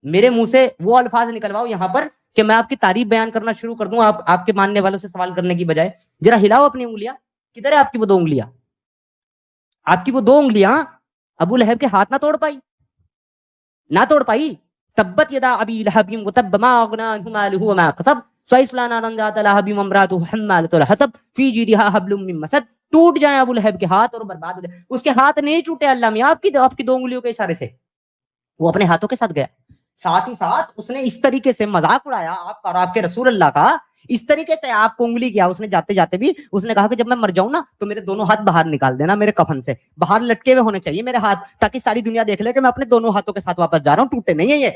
मेरे मुंह से वो अल्फाज निकलवाओ यहाँ पर कि मैं आपकी तारीफ बयान करना शुरू कर दूं, आप आपके मानने वालों से सवाल करने की बजाय। जरा हिलाओ अपनी उंगलियां, किधर है आपकी वो दो उंगलियां? आपकी वो दो उंगलियां अबू लहब के हाथ ना तोड़ पाई, ना तोड़ पाई। तब्बत यदा अबी लहबिम वतब मा अगना अन्हु मालुहु वमा कसब सयस्ला नारन ज़ात लहबिम वम्रातुहु हम्मालतुल हतब फी जीदिहा हब्लुम मिन मसद। टूट जाए अबू लहब के हाथ और बर्बाद हो जाए। उसके हाथ नहीं टूटे अल्लाह मियां आपकी आपकी दो उंगलियों के इशारे से, वो अपने हाथों के साथ गया। साथ ही साथ उसने इस तरीके से मजाक उड़ाया आपका और आपके रसूल अल्लाह का, इस तरीके से आपको उंगली किया उसने, जाते जाते भी उसने कहा कि जब मैं मर जाऊं ना तो मेरे दोनों हाथ बाहर निकाल देना, मेरे कफन से बाहर लटके हुए होने चाहिए मेरे हाथ, ताकि सारी दुनिया देख ले कि मैं अपने दोनों हाथों के साथ वापस जा रहा हूं, टूटे नहीं है ये।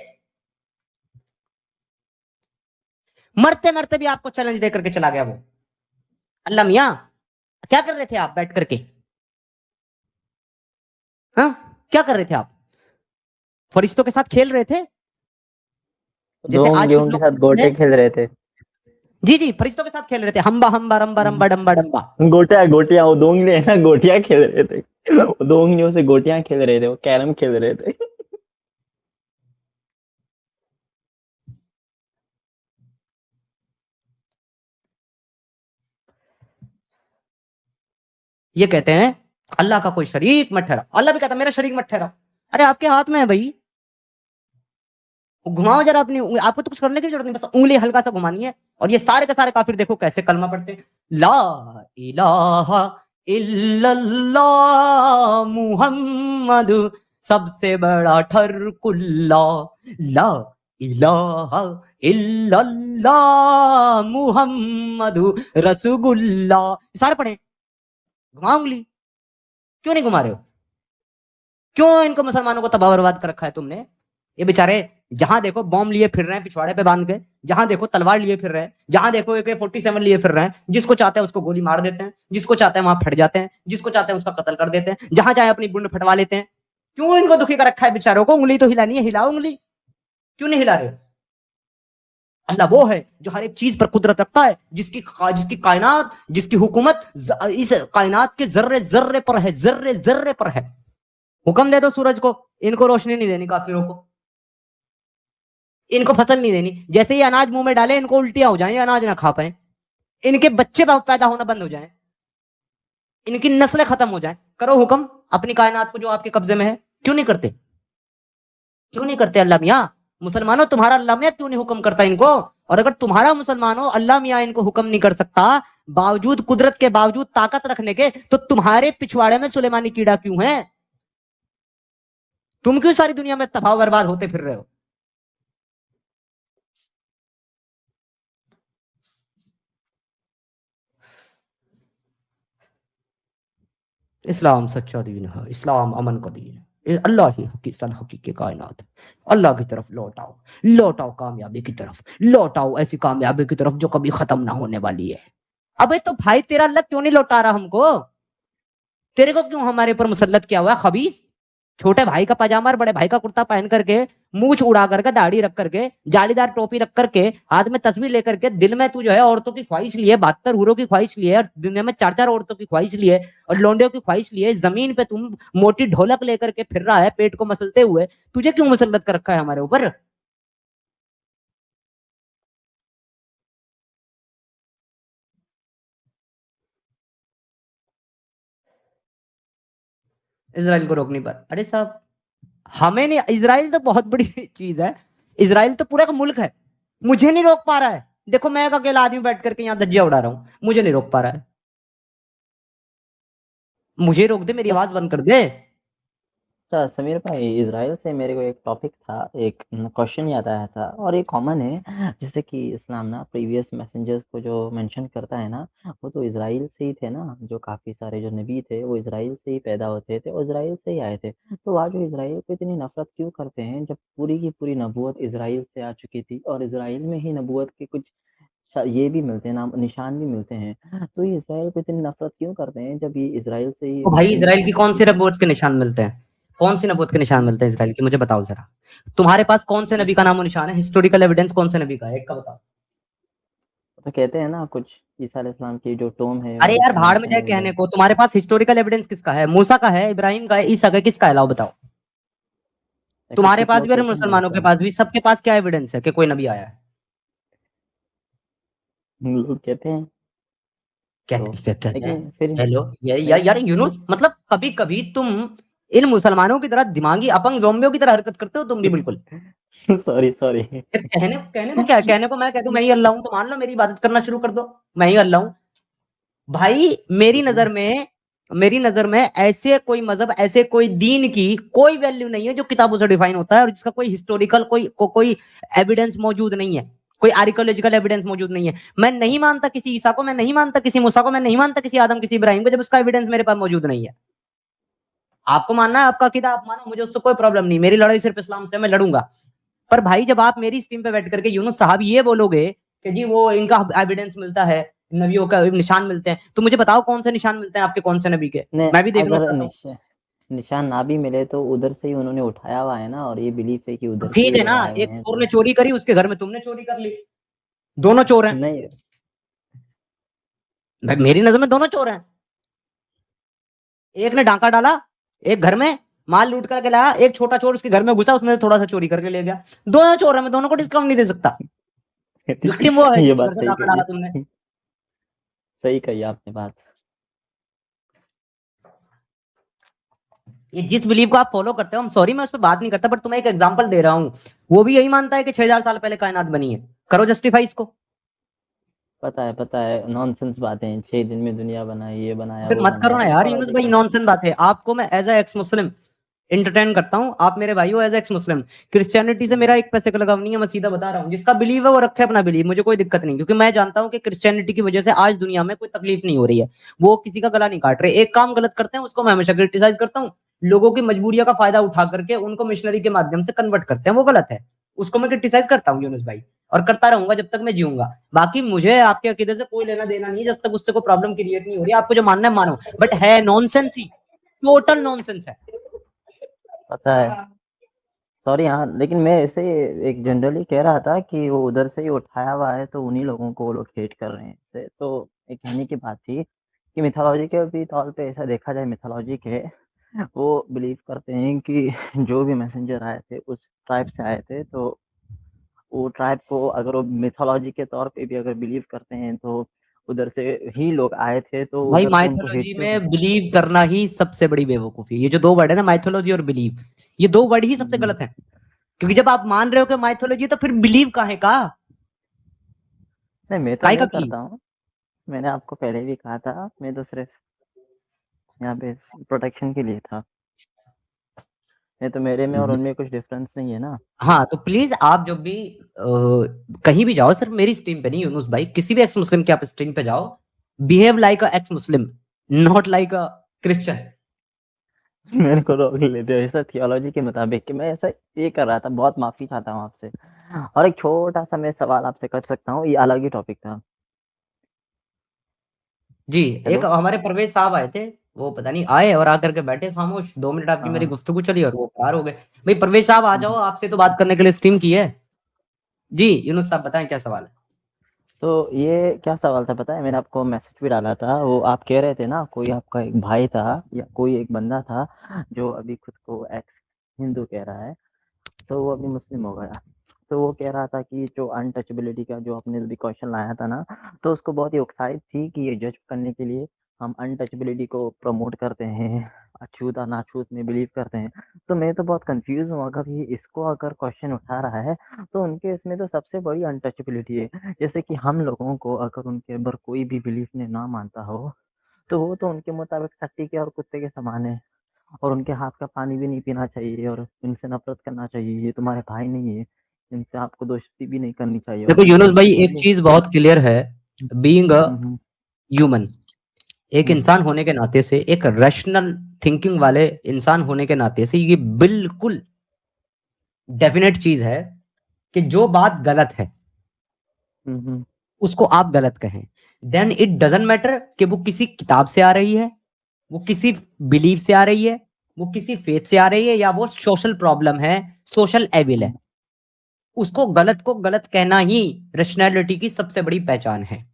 मरते मरते भी आपको चैलेंज दे करके चला गया वो। अल्लाह मियां क्या कर रहे थे आप बैठ करके? हाँ, क्या कर रहे थे आप? फरिश्तों के साथ खेल रहे थे दो जैसे आज कुछ उंगलियों के लोग साथ गोटे खेल रहे थे। जी जी, फरिश्तों के साथ खेल रहे थे, हम्बा हम्बा रंबा रंबा डंबा डंबा। गोटियां गोटियां, वो दो उंगली है ना, गोटियां खेल रहे थे। वो दो उंगलियों से गोटियां खेल रहे थे, वो कैरम खेल रहे थे। ये कहते हैं अल्लाह का कोई शरीक मत ठहरा, अल्लाह भी कहता मेरा शरीक मत ठहरा। अरे आपके हाथ में है भाई, घुमाओ जरा अपनी आपको तो कुछ करने की जरूरत नहीं, बस उंगली हल्का सा घुमानी है। और ये सारे के सारे काफिर देखो कैसे कलमा पढ़ते हैं, ला इलाहा इल्लल्लाह मुहम्मद सबसे बड़ा ठरकुल्ला, ला इलाहा इल्लल्लाह मुहम्मद रसूलुल्लाह। सारे पढ़े, घुमाओ उंगली। क्यों नहीं घुमा रहे हो? क्यों इनको मुसलमानों को तबाह बर्बाद कर रखा है तुमने? ये बेचारे जहां देखो बॉम्ब लिए फिर रहे हैं पिछवाड़े पे बांध के, जहां देखो तलवार लिए फिर रहे हैं, जहां देखो AK-47 लिए फिर रहे हैं, जिसको चाहते हैं उसको गोली मार देते हैं, जिसको चाहते हैं वहां फट जाते हैं, जिसको चाहते हैं उसका कत्ल कर देते हैं, जहां चाहे अपनी बुंड फटवा लेते हैं। क्यों इनको दुखी कर रखा है बेचारों को? उंगली तो हिलानी है, हिलाओ उंगली। क्यों नहीं हिला रहे? अल्लाह वो है जो हर एक चीज पर कुदरत रखता है, जिसकी जिसकी कायनात, जिसकी हुकूमत इस कायनात के जर्रे जर्रे पर है, जर्रे जर्रे पर है। हुक्म दे दो सूरज को, इनको रोशनी नहीं देनी काफिरों को, इनको फसल नहीं देनी, जैसे ही अनाज मुंह में डाले इनको उल्टियां हो जाए, अनाज ना खा पाए, इनके बच्चे पैदा होना बंद हो जाए, इनकी नस्लें खत्म हो जाए। करो हुक्म अपनी कायनात को जो आपके कब्जे में है। क्यों नहीं करते? क्यों नहीं करते अल्लाह मियां? मुसलमानों तुम्हारा अल्लाह मियां क्यों नहीं हुक्म करता इनको? और अगर तुम्हारा मुसलमानों अल्लाह मियां इनको हुक्म नहीं कर सकता, बावजूद कुदरत के, बावजूद ताकत रखने के, तो तुम्हारे पिछवाड़े में सुलेमानी कीड़ा क्यों है? तुम क्यों सारी दुनिया में तबाह बर्बाद होते फिर रहे हो? इस्लाम सच्चा दीन है, इस्लाम अमन का दीन है, अल्लाह ही हकीकी कायनात है। अल्लाह की तरफ लौटाओ, लौटाओ कामयाबी की तरफ, लौटाओ ऐसी कामयाबी की तरफ जो कभी खत्म ना होने वाली है। अबे तो भाई तेरा अल्लाह क्यों नहीं लौटा रहा हमको? तेरे को क्यों हमारे ऊपर मुसल्लत किया हुआ है खबीस? छोटे भाई का पजामा और बड़े भाई का कुर्ता पहन करके, मूछ उड़ा करके, दाढ़ी रख करके, जालीदार टोपी रख करके, हाथ में तस्वीर लेकर के, दिल में तू जो है औरतों की ख्वाहिश लिए, 72 हूरों की ख्वाहिश लिए, और दुनिया में 4-4 औरतों की ख्वाहिश लिए और लौंडियों की ख्वाहिश लिए, जमीन पे तुम मोटी ढोलक लेकर के फिर रहा है पेट को मसलते हुए। तुझे क्यों मुसल्लत कर रखा है हमारे ऊपर? इसराइल को रोक नहीं पा, अरे साहब हमें नहीं, इसराइल तो बहुत बड़ी चीज है, इसराइल तो पूरा का मुल्क है, मुझे नहीं रोक पा रहा है। देखो मैं एक अकेला आदमी बैठ करके यहाँ धज्जियां उड़ा रहा हूँ, मुझे नहीं रोक पा रहा है। मुझे रोक दे, मेरी अच्छा, आवाज बंद कर दे। अच्छा समीर भाई, इसराइल से मेरे को एक टॉपिक था, एक क्वेश्चन याद आया था, और ये कॉमन है। जैसे कि इस्लाम ना प्रीवियस मैसेंजर्स को जो मेंशन करता है ना, वो तो इसराइल से ही थे ना। जो काफ़ी सारे जो नबी थे वो इसराइल से ही पैदा होते थे और इसराइल से ही आए थे। तो आज जो इसराइल को इतनी नफरत क्यों करते हैं, जब पूरी की पूरी नबूवत इसराइल से आ चुकी थी, और इसराइल में ही नबूवत के कुछ ये भी मिलते हैं, नाम निशान भी मिलते हैं। तो ये इसराइल को इतनी नफरत क्यों करते हैं, जब ये इसराइल से ही तो भाई उनकी इसराइल की कौन सी उनकी नबूवत के निशान मिलते हैं? कौन सी नबूवत के निशान मिलते हैं इसराइल की, मुझे बताओ जरा। तुम्हारे पास कौन से नबी का नाम और निशान है, हिस्टोरिकल एविडेंस कौन से नबी का है, एक का बताओ। तो कहते हैं ना कुछ, ईसा अलैहिस्सलाम की जो टोम है अरे यार उसमें भाड़ में निशान जाए मिल कहने गए। को, तुम्हारे पास हिस्टोरिकल एविडेंस किसका है? मूसा का है, इब्राहिम का है, ईसा का है, किसका है? लाओ बताओ। तुम्हारे कुछ पास लोग भी और कहते हैं मुसलमानों के ऐसा, पास भी, सबके पास क्या एविडेंस है कि कोई नबी आया है? लोग कहते हैं तो, कहते हैं। लेकिन फिर हेलो यार नहीं यार यूनुस, मतलब कभी कभी तुम इन मुसलमानों की तरह दिमागी अपंग ज़ोंबियों की तरह हरकत करते हो तुम भी बिल्कुल। Sorry sorry. कहने कहने को क्या है? कहने को मैं कह दूं मैं ही अल्लाह हूं तो मान लो, मेरी इबादत करना शुरू कर दो, मैं ही अल्लाह हूं। भाई मेरी नजर में ऐसे कोई मजहब, ऐसे कोई दीन की कोई वैल्यू नहीं है जो किताबों से डिफाइन होता है और जिसका कोई हिस्टोरिकल कोई एविडेंस मौजूद नहीं है, कोई आर्कियोलॉजिकल एविडेंस मौजूद नहीं है। मैं नहीं मानता किसी ईसा को, मैं नहीं मानता किसी मूसा को, मैं नहीं मानता किसी आदम किसी इब्राहिम को जब उसका एविडेंस मेरे पास मौजूद नहीं है। आपको मानना है आपका अकीदा आप मानो, मुझे उससे कोई प्रॉब्लम नहीं, मेरी लड़ाई सिर्फ इस्लाम से, मैं लड़ूंगा। पर भाई जब आप मेरी स्ट्रीम पे बैठ करके यूनुस साहब ये बोलोगे कि जी वो इनका एविडेंस मिलता है, नबियों का निशान मिलते हैं, तो मुझे बताओ कौन से निशान मिलते हैं आपके, कौन से नबी के, ने मैं भी देखना अगर चाहता हूँ। निशान ना भी मिले तो उधर से ही उन्होंने उठाया हुआ है ना, और ये बिलीफ है कि उधर से ही ठीक है लोग ना, आए हुए एक हैं चोर ने तो। चोरी करी, उसके घर में तुमने चोरी कर ली, दोनों चोर हैं। नहीं, मेरी नजर में दोनों चोर हैं। एक ने डांका डाला एक घर में, माल लूट करके लाया, एक छोटा चोर उसके घर में घुसा, उसमें से थोड़ा सा चोरी करके ले गया। दोनों चोर है, मैं दोनों को डिस्काउंट नहीं दे सकता। विक्टिम वो है ये जिसके घर बात से सही डाका डाला कही, तुमने। सही कही आपने बात। ये जिस बिलीव को आप फॉलो करते हो, हम सॉरी मैं उस पर बात नहीं करता, बट तुम्हें एक एग्जांपल दे रहा हूं। वो भी यही मानता है कि 6000 साल पहले कायनात बनी है। करो जस्टिफाई इसको। पता है नॉनसेंस बातें, 6 दिन में दुनिया बनाई, ये बनाया फिर वो मत करो बनाया, ना यार यूनुस भाई, मिथोलॉजिकल। नॉनसेंस बात है। आपको मैं as a ex Muslim entertain करता हूँ, आप मेरे भाई हो एज एक्स मुस्लिम। क्रिश्चियनिटी से मेरा एक पैसे का लगाव नहीं है, मैं सीधा बता रहा हूँ। जिसका बिलीव है वो रखे अपना बिलीव, मुझे कोई दिक्कत नहीं, क्योंकि मैं जानता हूँ कि क्रिश्चियनिटी की वजह से आज दुनिया में कोई तकलीफ नहीं हो रही है। वो किसी का गला नहीं काट रहे, एक काम गलत करते हैं उसको मैं हमेशा क्रिटिसाइज करता हूँ। लोगों की मजबूरियों का फायदा उठा करके उनको मिशनरी के माध्यम से कन्वर्ट करते हैं, वो गलत है। उसको मैं क्रिटिसाइज करता हूँ यूनुस भाई, और करता रहूंगा जब तक मैं जीऊंगा। बाकी मुझे आपके अकीदे से कोई लेना देना नहीं, जब तक उससे कोई प्रॉब्लम क्रिएट नहीं हो रही। आपको जो मानना है मानो, बट है नॉनसेंस ही, टोटल नॉनसेंस है। पता है, सॉरी हाँ, लेकिन मैं ऐसे एक जनरली कह रहा था कि वो उधर से ही उठाया हुआ है तो उन्हीं लोगों को वो लोग हेट कर रहे हैं ऐसे, तो एक कहने की बात थी कि मिथोलॉजी के भी तौर पे ऐसा देखा जाए, मिथोलॉजी के वो बिलीव करते हैं कि जो भी मैसेंजर आए थे उस ट्राइब से आए थे, तो वो ट्राइब को अगर वो मिथोलॉजी के तौर पे भी अगर बिलीव करते हैं तो उधर से ही लोग आए थे, तो भाई उधर से उनको हेट माइथोलॉजी क्यों कर। में बिलीव करना ही सबसे बड़ी बेवकूफी है। ये जो दो वर्ड है ना, माइथोलॉजी और बिलीव, ये दो वर्ड ही सबसे हम्म, गलत है। क्योंकि जब आप मान रहे हो कि माइथोलॉजी, तो फिर बिलीव काहे का? नहीं मैं तो काहे का नहीं बिलीव? करता हूँ, मैंने आपको पहले भी कहा था, मैं तो सिर्फ यहाँ पे प्रोटेक्शन के लिए था, नहीं तो मेरे में और उनमें कुछ डिफरेंस नहीं है ना। हाँ तो प्लीज आप जब भी कहीं भी जाओ, सिर्फ मेरी स्ट्रीम पे नहीं यूनुस भाई, किसी भी एक्स मुस्लिम के आप स्ट्रीम पे जाओ, behave like a x Muslim, not like a Christian. मेरे को रोक लेते हो ऐसा थियोलॉजी के मुताबिक कि मैं ऐसा ये कर रहा था, बहुत माफी चाहता हूँ आपसे। और एक छोटा सा मैं सवाल आपसे कर सकता हूँ, ये अलग ही टॉपिक था। जी, एक हेलो। हमारे परवेज साहब आए थे, वो पता नहीं आए और आकर के बैठे खामोश, 2 मिनट आपकी मेरी हाँ। गुफ्तगू चली और वो पार हो गए। भाई परवेज साहब आ जाओ, आपसे तो बात करने के लिए स्ट्रीम की है। जी यूनुस साहब बताएं क्या सवाल है। तो ये क्या सवाल था पता है, मैंने आपको मैसेज भी डाला था, वो आप कह रहे थे ना कोई आपका एक भाई था या कोई एक बंदा था जो अभी खुद को एक्स हिंदू कह रहा है, तो वो अभी मुस्लिम हो गया। तो वो कह रहा था कि जो अनटचेबिलिटी का जो आपने अभी क्वेश्चन लाया था ना, तो उसको बहुत ही उत्साहित थी कि ये जज करने के लिए हम अनटचेबिलिटी को प्रमोट करते हैं, अछूत और नाछूत में बिलीव करते हैं। तो मैं तो बहुत कंफ्यूज हूँ, अगर ये इसको अगर क्वेश्चन उठा रहा है तो उनके इसमें तो सबसे बड़ी अनटचेबिलिटी है। जैसे कि हम लोगों को अगर उनके ऊपर कोई भी बिलीफ ने ना मानता हो, तो वो तो उनके मुताबिक टट्टी के और कुत्ते के समान है, और उनके हाथ का पानी भी नहीं पीना चाहिए, और इनसे नफरत करना चाहिए, ये तुम्हारे भाई नहीं है, इनसे आपको दोस्ती भी नहीं करनी चाहिए, और देखो इनसे यूनुस आपको भाई, एक फ्रेंडली। चीज बहुत क्लियर है, बीइंग अ हम्म ह्यूमन, एक हम्म इंसान होने के नाते से, एक रैशनल थिंकिंग वाले इंसान होने के नाते से, ये बिल्कुल डेफिनेट चीज है कि जो बात गलत है हम्म उसको आप गलत कहें, देन इट डजंट मैटर कि वो किसी किताब से आ रही है, वो किसी बिलीव से आ रही है, वो किसी फेथ से आ रही है, या वो सोशल प्रॉब्लम है, सोशल एविल है। हम्म उसको गलत को गलत कहना ही रैशनैलिटी की सबसे बड़ी पहचान है।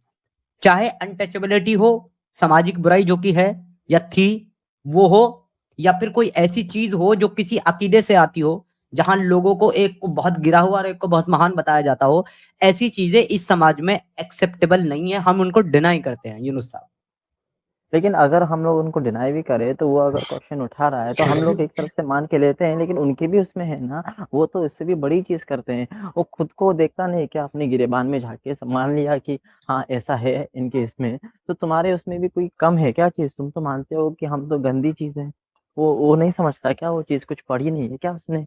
चाहे अनटचेबिलिटी हो, सामाजिक बुराई जो कि है या थी वो हो, या फिर कोई ऐसी चीज हो जो किसी अकीदे से आती हो, जहां लोगों को एक को बहुत गिरा हुआ और एक को बहुत महान बताया जाता हो, ऐसी चीजें इस समाज में एक्सेप्टेबल नहीं है, हम उनको डिनाई करते हैं यूनुस साहब। लेकिन अगर हम लोग उनको डिनाई भी करें तो वो अगर क्वेश्चन उठा रहा है तो हम लोग एक तरफ से मान के लेते हैं, लेकिन उनके भी उसमें है ना, वो तो इससे भी बड़ी चीज करते हैं। वो खुद को देखता नहीं क्या अपने गिरेबान में झांक के मान लिया कि हाँ ऐसा है इनके इसमें, तो तुम्हारे उसमें भी कोई कम है क्या चीज? तुम तो मानते हो कि हम तो गंदी चीज है। वो नहीं समझता क्या? वो चीज कुछ पढ़ी नहीं है क्या उसने?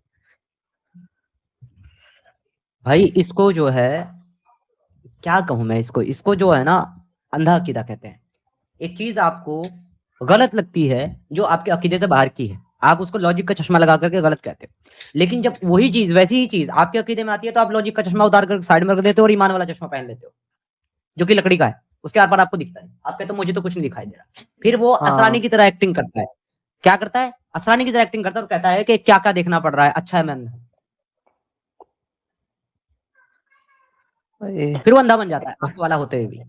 भाई इसको जो है, क्या कहूं मैं, इसको इसको जो है ना, अंधा अकीदा कहते हैं। एक चीज आपको गलत लगती है जो आपके अकीदे से बाहर की है, आप उसको लॉजिक का चश्मा लगा करके गलत कहते हो। लेकिन जब वही चीज, वैसी ही चीज आपके अकीदे में आती है, तो आप लॉजिक का चश्मा उतार कर साइड में रख देते हो और ईमान वाला चश्मा पहन लेते हो, जो कि लकड़ी का है, उसके आर पार आपको दिखता है। आप कहते हो मुझे तो कुछ नहीं दिखाई दे रहा। फिर वो असरानी हाँ की तरह एक्टिंग करता है। क्या करता है? असरानी की तरह एक्टिंग करता है और कहता है कि क्या क्या देखना पड़ रहा है, अच्छा है मैं अंधा। वही फिर वो अंधा बन जाता है आंख वाला होते हुए भी।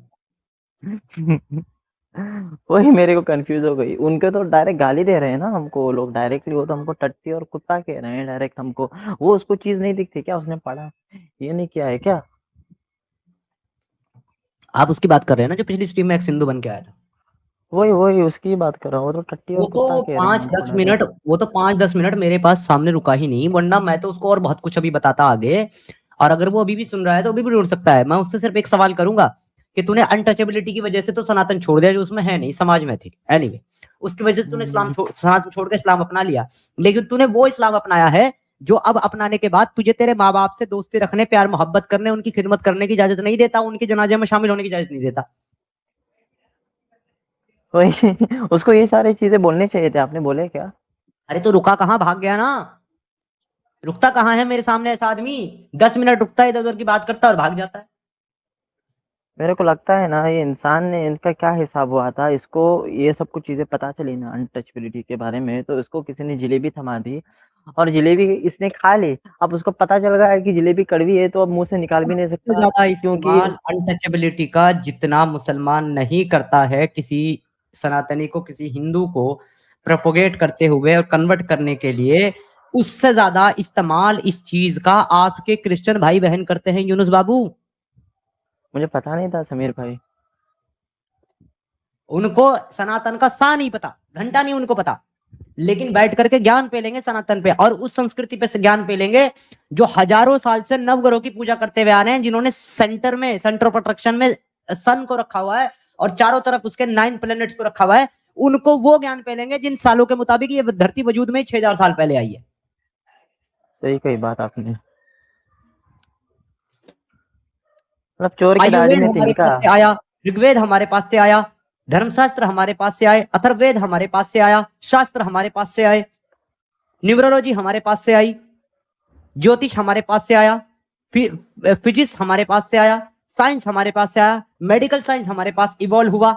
वही मेरे को कंफ्यूज हो गई। उनके तो डायरेक्ट गाली दे रहे हैं ना हमको वो लोग डायरेक्टली, वो तो हमको टट्टी और कुत्ता कह रहे हैं डायरेक्ट हमको। वो उसको चीज नहीं दिखती क्या? उसने पढ़ा ये नहीं किया है क्या? आप उसकी बात कर रहे हैं ना जो पिछली स्ट्रीम में एक सिंधु बन के आया था। वही वही उसकी बात कर रहा हूँ। वो तो टट्टी और वो कुत्ता तो कह रहे हैं पांच हमको दस मिनट डायरेक्ट। वो तो 5-10 मिनट मेरे पास सामने रुका ही नहीं, वरना मैं तो उसको और बहुत कुछ अभी बताता आगे। और अगर वो अभी भी सुन रहा है तो अभी भी ढूंढ सकता है। मैं उससे सिर्फ एक सवाल करूंगा कि तूने अनटचेबिलिटी की वजह से तो सनातन छोड़ दिया, जो उसमें है नहीं, समाज में थी एनीवे, उसकी वजह से तूने सनातन छोड़ के इस्लाम अपना लिया। लेकिन तूने वो इस्लाम अपनाया है जो अब अपनाने के बाद तुझे तेरे माँ बाप से दोस्ती रखने, प्यार मोहब्बत करने, उनकी खिदमत करने की इजाजत नहीं देता, उनके जनाजे में शामिल होने की इजाजत नहीं देता। वही उसको ये सारी चीजें बोलनी चाहिए थे, आपने बोले क्या? अरे तो रुका कहाँ, भाग गया ना। रुकता कहाँ है मेरे सामने ऐसा आदमी? 10 मिनट रुकता है, इधर उधर की बात करता है और भाग जाता है। मेरे को लगता है ना ये इंसान ने, इनका क्या हिसाब हुआ था, इसको ये सब कुछ चीजें पता चली ना अनटचबिलिटी के बारे में, तो इसको किसी ने जलेबी थमा दी और जलेबी इसने खा ली। अब उसको पता चल गया है कि जलेबी कड़वी है, तो अब मुंह से निकाल भी नहीं सबसे सकता ज्यादा क्योंकि इस्तेमाल अनटचेबिलिटी का जितना मुसलमान नहीं करता है किसी सनातनी को, किसी हिंदू को प्रोपोगेट करते हुए और कन्वर्ट करने के लिए, उससे ज्यादा इस्तेमाल इस चीज का आपके क्रिश्चियन भाई बहन करते हैं यूनुस बाबू। मुझे पता नहीं था समीर भाई। उनको सनातन का सा नहीं पता, घंटा नहीं उनको पता, लेकिन बैठ करके ज्ञान पे लेंगे सनातन पे और उस संस्कृति पे से ज्ञान पे लेंगे जो हजारों साल से नवग्रहों की पूजा करते हुए आ रहे हैं, जिन्होंने सेंटर में, सेंटर ऑफ अट्रैक्शन में सन को रखा हुआ है और चारों तरफ उसके 9 प्लैनेट्स को रखा हुआ है। उनको वो ज्ञान पे लेंगे जिन सालों के मुताबिक ये धरती वजूद में 6000 साल पहले आई है। सही कही बात आपने। मतलब चोर की दाढ़ी आयुर्वेद में हमारे तिनका। पास से आया, ऋग्वेद हमारे पास से आया, धर्मशास्त्र हमारे पास से आए, अथर्ववेद हमारे पास से आया, शास्त्र हमारे पास से आए, न्यूमरोलॉजी हमारे पास से आई, ज्योतिष हमारे पास से आया, फिजिक्स हमारे पास से आया, साइंस हमारे पास से आया, मेडिकल साइंस हमारे पास इवॉल्व हुआ।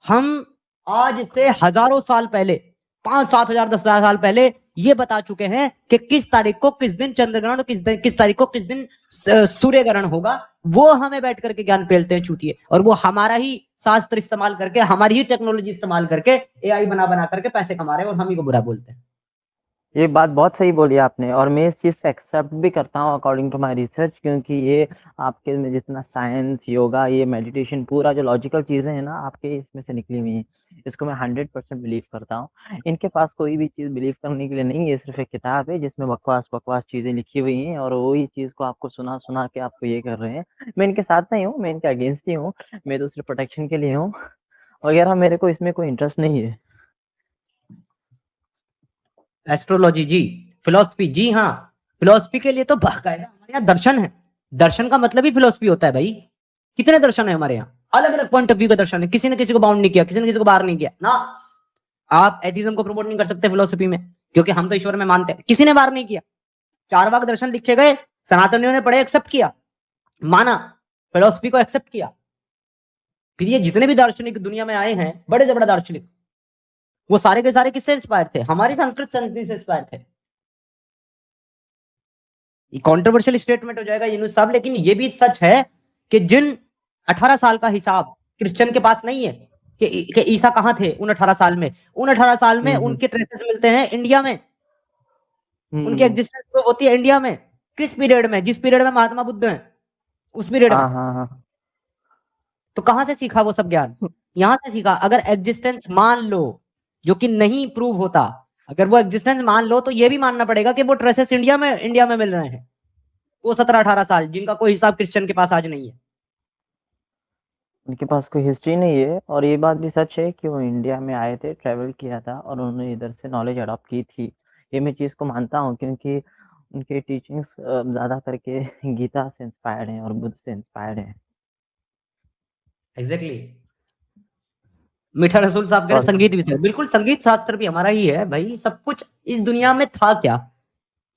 हम आज से हजारों साल पहले, 5-7 हजार 10 हजार साल पहले ये बता चुके हैं कि किस तारीख को किस दिन चंद्र ग्रहण, किस तारीख को किस दिन सूर्य ग्रहण होगा। वो हमें बैठ करके ज्ञान पेलते हैं चूतिए, और वो हमारा ही शास्त्र इस्तेमाल करके, हमारी ही टेक्नोलॉजी इस्तेमाल करके एआई बना बना करके पैसे कमा रहे हैं और हम ही को बुरा बोलते हैं। ये बात बहुत सही बोली आपने और मैं इस चीज़ से एक्सेप्ट भी करता हूँ अकॉर्डिंग टू माय रिसर्च, क्योंकि ये आपके में जितना साइंस, योगा, ये मेडिटेशन, पूरा जो लॉजिकल चीज़ें हैं ना आपके इसमें से निकली हुई हैं। इसको मैं 100% बिलीव करता हूँ। इनके पास कोई भी चीज़ बिलीव करने के लिए नहीं है, सिर्फ एक किताब है जिसमें बकवास बकवास चीज़ें लिखी हुई हैं और वही चीज़ को आपको सुना सुना के आपको ये कर रहे हैं। मैं इनके साथ नहीं हूँ, मैं इनके अगेंस्ट ही हूँ। मैं तो सिर्फ प्रोटेक्शन के लिए हूँ वगैरह, मेरे को इसमें कोई इंटरेस्ट नहीं है। एस्ट्रोलॉजी जी, फिलोसफी जी, हाँ, फिलोसफी के लिए तो बाकायदा हमारे यहाँ दर्शन है। दर्शन का मतलब ही फिलोसफी होता है भाई। कितने दर्शन है हमारे यहाँ, अलग अलग पॉइंट ऑफ व्यू का दर्शन है, किसी ने किसी को बाउंड नहीं किया, किसी ने किसी को बाहर नहीं किया ना। आप एथिज्म को प्रमोट नहीं कर सकते फिलोसफी में, क्योंकि हम तो ईश्वर में मानते हैं, किसी ने बाहर नहीं किया। चारवाक दर्शन लिखे गए, सनातनियों ने पढ़े, एक्सेप्ट किया, माना, फिलोसफी को एक्सेप्ट किया। फिर ये जितने भी दार्शनिक दुनिया में आए हैं, बड़े से बड़े दार्शनिक, वो सारे के सारे किससे इंस्पायर थे? हमारी संस्कृत संस्कृति से इंस्पायर थे। कॉन्ट्रोवर्शियल स्टेटमेंट हो जाएगा यूनुस साहब, लेकिन ये भी सच है कि जिन 18 साल का हिसाब क्रिश्चियन के पास नहीं है कि ईसा कहां थे उन 18 साल में, उन 18 साल में हम्म। उनके ट्रेसेस मिलते हैं इंडिया में। उनकी एग्जिस्टेंस प्रूव होती है इंडिया में। किस पीरियड में? जिस पीरियड में महात्मा बुद्ध हैं, उस पीरियड में। हाँ हाँ हाँ। तो कहां से सीखा वो सब ज्ञान? यहां से सीखा। अगर एग्जिस्टेंस मान लो, जो कि नहीं प्रूव होता, अगर वो एग्जिस्टेंस मान लो, तो ये भी मानना पड़ेगा कि वो ट्रेसेस इंडिया में मिल रहे हैं। वो 17-18 साल जिनका कोई हिसाब क्रिश्चियन के पास आज नहीं है। उनके पास कोई हिस्ट्री नहीं है, और ये बात भी सच है कि वो इंडिया में आए थे, ट्रैवल किया था और उन्होंने इधर से नॉलेज अडॉप्ट की थी। ये मैं चीज़ को मानता हूँ, क्योंकि उनके टीचिंग्स ज़्यादा करके गीता से इंस्पायर्ड हैं और बुद्ध से इंस्पायर्ड हैं। एग्जैक्टली। मीठा रसूल साहब कह रहे सॉरी। संगीत विषय, बिल्कुल संगीत शास्त्र भी हमारा ही है भाई। सब कुछ इस दुनिया में था क्या?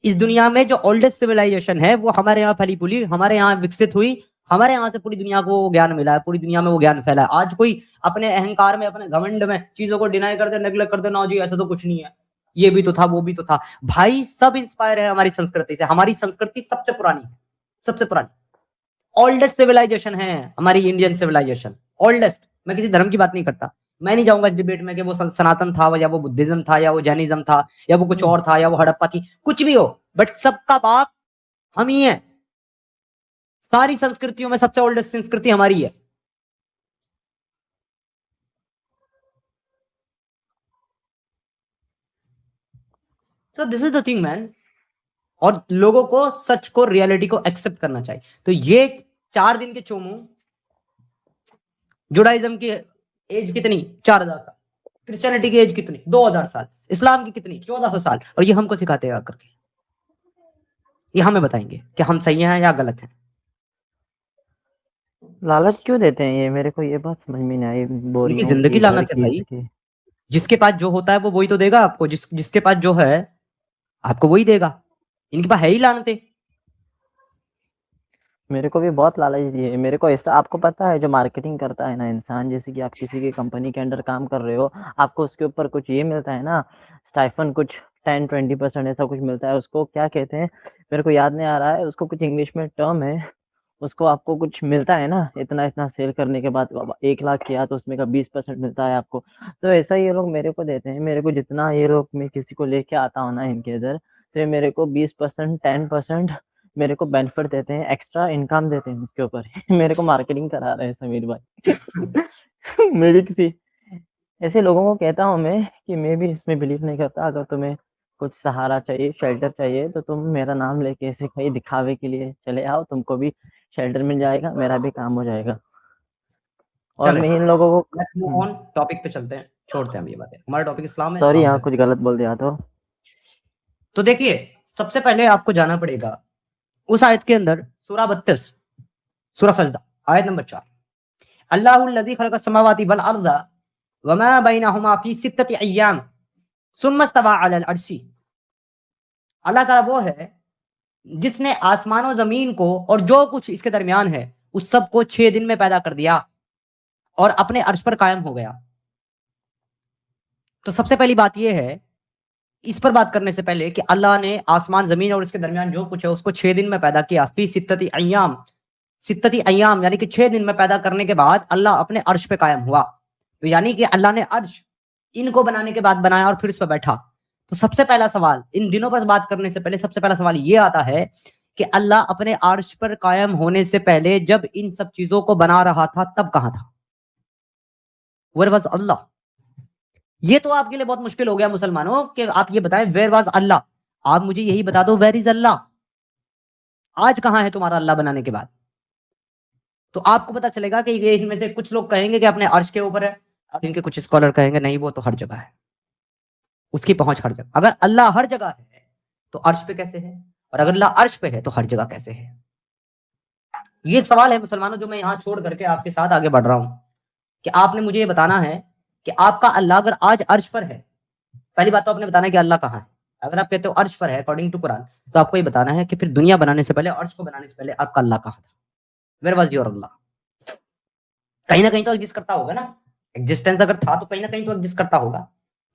इस दुनिया में जो ओल्डेस्ट सिविलाइजेशन है वो हमारे यहाँ फली फूली, हमारे यहाँ विकसित हुई, हमारे यहाँ से पूरी दुनिया को वो ज्ञान मिला है, पूरी दुनिया में वो ज्ञान फैला है। आज कोई अपने अहंकार में, अपने घमंड में चीजों को डिनाई कर दे, नेग्लेक्ट कर दे, ना जी ऐसा तो कुछ नहीं है, ये भी तो था, वो भी तो था। भाई सब इंस्पायर है हमारी संस्कृति से। हमारी संस्कृति सबसे पुरानी है, सबसे पुरानी ओल्डेस्ट सिविलाइजेशन है हमारी इंडियन सिविलाइजेशन, ओल्डेस्ट। मैं किसी धर्म की बात नहीं करता, मैं नहीं जाऊंगा इस डिबेट में कि वो सनातन था या वो बुद्धिज्म था या वो जैनिज्म था या वो कुछ और था या वो हड़प्पा थी, कुछ भी हो, बट सबका बाप हम ही है। सारी संस्कृतियों में सबसे ओल्डेस्ट संस्कृति हमारी है। So this is the thing man. और लोगों को सच को, रियलिटी को एक्सेप्ट करना चाहिए। तो ये 4 दिन के चोमू, जुडाइज्म की एज कितनी? 4000 साल। क्रिश्चियनिटी की एज कितनी? 2000 साल। इस्लाम की कितनी? 1400 साल। और ये हमको सिखाते हैं आकर के, ये हमें बताएंगे कि हम सही हैं या गलत हैं। लालच क्यों देते हैं ये? मेरे को ये बात समझ में नहीं आई, इनकी बोरियों जिंदगी की, हर लानत है चीज़ भाई। की। जिसके पास जो होता है वो वही तो देगा आपको, जिसके पास जो है आपको वही देगा। इनके पास है ही लानतें। मेरे को भी बहुत लालच दिए। मेरे को ऐसा, आपको पता है जो मार्केटिंग करता है ना इंसान, जैसे कि आप किसी की कंपनी के अंडर काम कर रहे हो, आपको उसके ऊपर कुछ ये मिलता है ना, स्टाइफन, कुछ 10-20% ऐसा कुछ मिलता है। उसको क्या कहते हैं, मेरे को याद नहीं आ रहा है, उसको कुछ इंग्लिश में टर्म है। उसको आपको कुछ मिलता है ना, इतना इतना सेल करने के बाद 1 लाख किया तो उसमें का 20% मिलता है आपको। तो ऐसा ही ये लोग मेरे को देते हैं। मेरे को जितना ये लोग, मैं किसी को लेके आता हूँ ना इनके इधर, तो ये मेरे को 20%, 10% मेरे को बेनिफिट देते हैं, एक्स्ट्रा इनकम देते हैं उसके ऊपर। मेरे को मार्केटिंग करा रहे हैं समीर भाई। मैं भी किसी ऐसे लोगों को कहता हूँ मैं कि मैं भी इसमें बिलीव नहीं करता। अगर तुम्हें कुछ सहारा चाहिए, शेल्टर चाहिए, तो तुम मेरा नाम लेके ऐसे कहीं दिखावे के लिए चले आओ, तुमको भी शेल्टर मिल जाएगा, मेरा भी काम हो जाएगा। और चले मैं इन लोगों को लेट्स मूव ऑन, टॉपिक पे चलते हैं, छोड़ते हैं हम ये बातें। हमारा टॉपिक इस्लाम है, सॉरी इस्लाम यहाँ पे। कुछ गलत बोल दिया तो देखिए, सबसे पहले आपको जाना पड़ेगा उस आयत के अंदर, सूरा 32, सूरा सजदा, आयत नंबर 4। अल्लाहुल्लज़ी खलक़स समावाति वल अर्ज़ वमा बैनहुमा फी सित्तति अय्याम सुम्मा इस्तवा अलल अर्शी। अल्लाह ताला वो है जिसने आसमान और जमीन को और जो कुछ इसके दरमियान है उस सब को 6 दिन में पैदा कर दिया और अपने अर्श पर कायम हो गया। तो सबसे पहली बात यह है, इस पर बात करने से पहले, कि अल्लाह ने आसमान जमीन और इसके दरमियान जो कुछ है उसको 6 दिन में पैदा किया। फी सित्तति अय्याम, सित्तति अय्याम यानी कि 6 दिन में पैदा करने के बाद अल्लाह अपने अर्श पे कायम हुआ। तो यानी कि अल्लाह ने अर्श इनको बनाने के बाद बनाया और फिर उस पर बैठा। तो सबसे पहला सवाल, इन दिनों पर बात करने से पहले सबसे पहला सवाल ये आता है कि अल्लाह अपने अर्श पर कायम होने से पहले जब इन सब चीजों को बना रहा था तब कहां था? वेयर वाज अल्लाह? ये तो आपके लिए बहुत मुश्किल हो गया मुसलमानों कि आप ये बताएं वेयर वाज अल्लाह। आप मुझे यही बता दो, वेयर इज अल्लाह? आज कहां है तुम्हारा अल्लाह बनाने के बाद? तो आपको पता चलेगा कि ये इनमें से कुछ लोग कहेंगे कि अपने अर्श के ऊपर है, और इनके कुछ स्कॉलर कहेंगे नहीं वो तो हर जगह है, उसकी पहुंच हर जगह। अगर अल्लाह हर जगह है तो अर्श पे कैसे है? और अगर अल्लाह अर्श पे है तो हर जगह कैसे है? ये एक सवाल है मुसलमानों जो मैं यहां छोड़ करके आपके साथ आगे बढ़ रहा हूं कि आपने मुझे ये बताना है कि आपका अल्लाह अगर आज अर्श पर है, पहली बात तो आपने बताना है कि अल्लाह कहां है। अगर आप कहते हो अर्श पर है अकॉर्डिंग टू कुरान, तो आपको ये बताना है कि फिर दुनिया बनाने से पहले, अर्श को बनाने से पहले आपका अल्लाह कहां था? वेयर वाज योर अल्लाह? कहीं ना कहीं तो एग्जिस्ट करता होगा ना। एग्जिस्टेंस अगर था तो कहीं ना कहीं तो एग्जिस्ट करता होगा।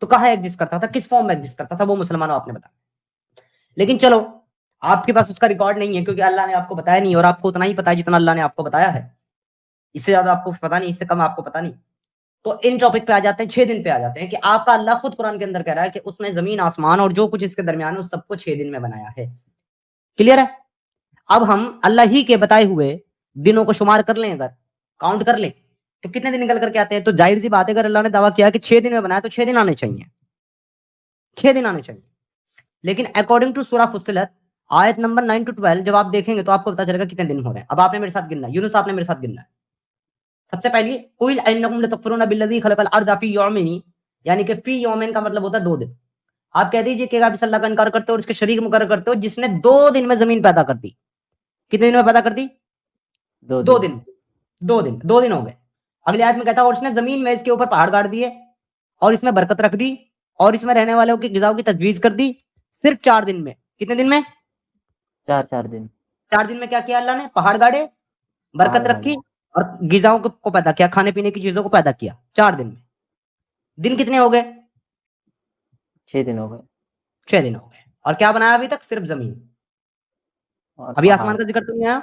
तो कहां एग्जिस्ट करता था, किस फॉर्म में एग्जिस्ट करता था, वो मुसलमानों आपने बताया। लेकिन चलो, आपके पास उसका रिकॉर्ड नहीं है क्योंकि अल्लाह ने आपको बताया नहीं, और आपको उतना ही पता है जितना अल्लाह ने आपको बताया है। इससे ज्यादा आपको पता नहीं, इससे कम आपको पता नहीं। तो इन टॉपिक पे आ जाते हैं, 6 दिन पे आ जाते हैं कि आपका अल्लाह खुद कुरान के अंदर कह रहा है कि उसने जमीन आसमान और जो कुछ इसके दरमियान है उस सबको 6 दिन में बनाया है। क्लियर है? अब हम अल्लाह ही के बताए हुए दिनों को शुमार कर लें, अगर काउंट कर लें तो कितने दिन निकल करके आते हैं? तो जाहिर सी बात है, अगर अल्लाह ने दावा किया कि 6 दिन में बनाया तो 6 दिन आने चाहिए, 6 दिन आने चाहिए। लेकिन अकॉर्डिंग टू सूरह फुस्सिलत आयत नंबर 9 to 12 जब आप देखेंगे तो आपको पता चलेगा कितने दिन हो रहे हैं। अब आपने मेरे साथ गिनना है, यूनुस आपने मेरे साथ गिनना है। सबसे पहले कुल अन्नकुम लतकफुरुना बिल्लज़ी खलक़ल अर्ज़ फी यौमिन, यानी कि फी यौमिन का मतलब होता है 2 दिन। आप कह दीजिए कि आप इस अल्लाह का इनकार करते हो और इसके शरीक मुकर्रर करते हो जिसने 2 दिन में जमीन पैदा कर दी। कितने दिन में पैदा कर दी? 2 2 दिन। दिन। 2 दिन हो गए। अगले आयत में कहता है और इसने जमीन में इसके ऊपर पहाड़ गाड़ दिए और इसमें बरकत रख दी और इसमें रहने वालों की गिजाओं की तजवीज कर दी, सिर्फ 4 दिन में। कितने दिन में? 4 दिन। 4 दिन में क्या किया अल्लाह ने? पहाड़ गाड़े, पहाड़ बरकत गाड़े। रखी और गिजाओं को पैदा किया, खाने पीने की चीजों को पैदा किया 4 दिन में। दिन कितने हो गए? 6 दिन हो गए। 6 दिन हो गए। और क्या बनाया अभी तक? सिर्फ जमीन। और अभी पहाड़। आसमान का जिक्र तो नहीं आया?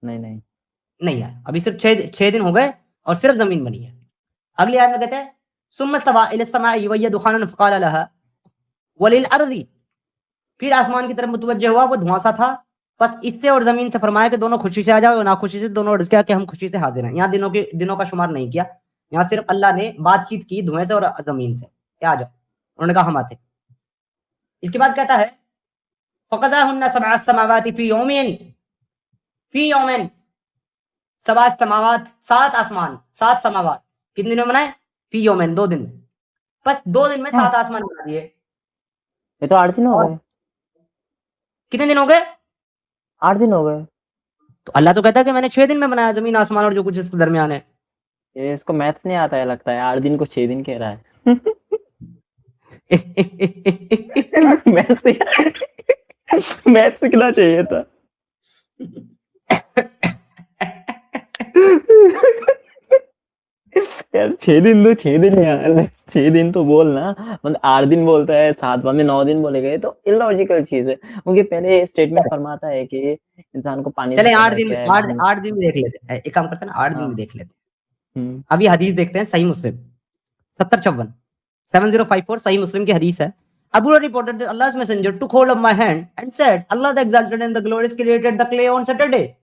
नहीं, नहीं। नहीं आया। अभी सिर्फ 6 दिन हो गए और सिर्फ जमीन बनी है। अगली आयत में कहते हैं सुम्मा इस्तवा इलस समाई वहिय दुखानुन फक़ाल लहा वलिल अर्ज़ी, फिर आसमान की तरफ मुतवज्जह हुआ, वो धुआंसा था, बस इससे और जमीन से फरमाया कि दोनों खुशी से आ जाओ, ना खुशी से, दोनों क्या कि हम खुशी से हाजिर हैं। यहाँ दिनों का शुमार नहीं किया, यहाँ सिर्फ अल्लाह ने बातचीत की धुएं से और जमीन से, क्या आ जाओ, उन्होंने कहा हम आते। इसके बाद कहता है फक़ज़ाहुन्ना सबअ समावाति फी यौमिन 7 समावात, 7 आसमान, 7 समावात कितने दिन में बनाए? फी यौमिन, 2 दिन में। बस 2 दिन में 7 आसमान बना दिए। ये तो 8 दिन हो और गए। कितने दिन हो गए? 8 दिन हो गए। तो अल्लाह तो कहता है कि मैंने 6 दिन में बनाया जमीन आसमान और जो कुछ इसके दरमियान है। ये इसको मैथ्स नहीं आता है लगता है, 8 दिन को 6 दिन कह रहा है। मैथ्स मैथ्स सीखना चाहिए था। यार 6 दिन तो 6 दिन यार, 6 दिन तो बोलना, मतलब 8 दिन बोलता है, 7 बाद में 9 दिन बोलेगा, ये तो इलॉजिकल चीज है। क्योंकि पहले स्टेटमेंट फरमाता है कि इंसान को पानी से चले 8 पैदा दिन किया है, आठ आठ दिन भी देख लेते हैं, एक काम करते हैं ना, 8 दिन भी हाँ। देख लेते हैं। अभी हदीस देखते हैं, सही मुस्लिम 7054 7054 सही मुस्लिम की हदीस है। Abu reported that Allah's messenger took hold of my hand and said, Allah the exalted and the glorious created the clay on Saturday.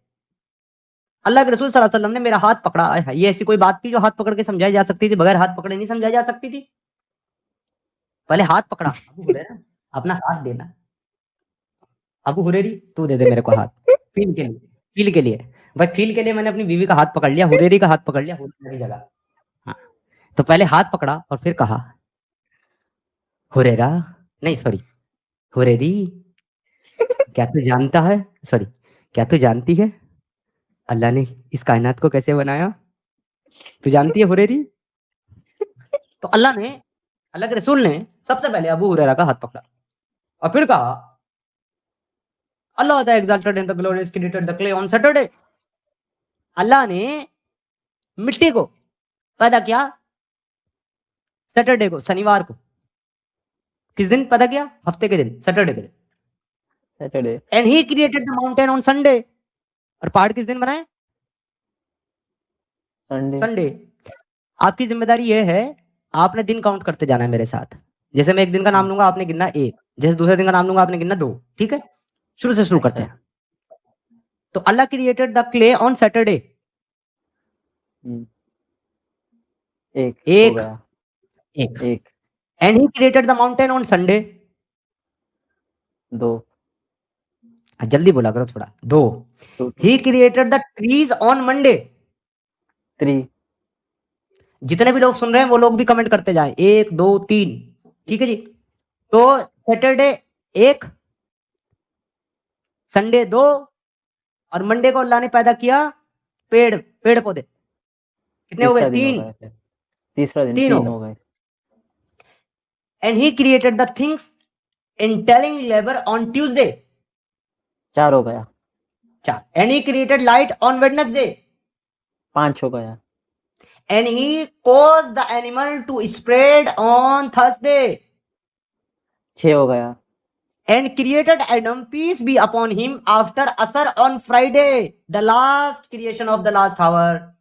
अल्लाह के रसूल सल्लल्लाहु अलैहि वसल्लम ने मेरा हाथ पकड़ा है। ये ऐसी कोई बात थी जो हाथ पकड़ के समझाई जा सकती थी? बगैर हाथ पकड़े नहीं समझाई जा सकती थी। पहले हाथ पकड़ा, अबू हुरैरा अपना हाथ देना, अबू हुरैरी तू दे दे मेरे को हाथ, फील के लिए, फील के लिए भाई, फील के लिए मैंने अपनी बीवी का हाथ पकड़ लिया, हुरैरी का हाथ पकड़ लिया, हुरैरा की जगह। हाँ, तो पहले हाथ पकड़ा और फिर कहा हुरैरा, नहीं सॉरी, हुरैरी, क्या तू जानता है, सॉरी, क्या तू जानती है अल्लाह ने इस कायनात को कैसे बनाया? तू जानती है हुरैरी? तो अल्लाह के रसूल ने सबसे पहले अबू हुरैरा का हाथ पकड़ा और फिर कहा Allah the exalted and the glorious created the clay on Saturday. Allah ने मिट्टी को पैदा किया सैटरडे को, शनिवार को। किस दिन पैदा किया? हफ्ते के दिन, सैटरडे के दिन। Saturday. And he created the mountain on Sunday, और पहाड़ किस दिन बनाए? संडे। आपकी जिम्मेदारी यह है, आपने दिन काउंट करते जाना है मेरे साथ। जैसे मैं एक दिन का नाम लूंगा, आपने गिनना 1, जैसे दूसरे दिन का नाम लूंगा, आपने गिनना 2, ठीक है? शुरू से शुरू करते हैं। तो Allah created the clay on Saturday, एक। And he created the mountain on Sunday, 2। जल्दी बोला करो थोड़ा, 2। He created the trees on Monday, 3। जितने भी लोग सुन रहे हैं वो लोग भी कमेंट करते जाएं, 1 2 3, ठीक है जी? तो सैटरडे 1, संडे 2, और मंडे को अल्लाह ने पैदा किया पेड़ पौधे। कितने हो गए? 3। तीसरा दिन 3 हो गए। And he created the things in telling labour on Tuesday, 4 हो गया। 4। And he created light on Wednesday, 5 हो गया। And he caused the animal to spread on Thursday, 6 हो गया। and created Adam, peace be upon him, after Asr on Friday, the last creation of the last hour.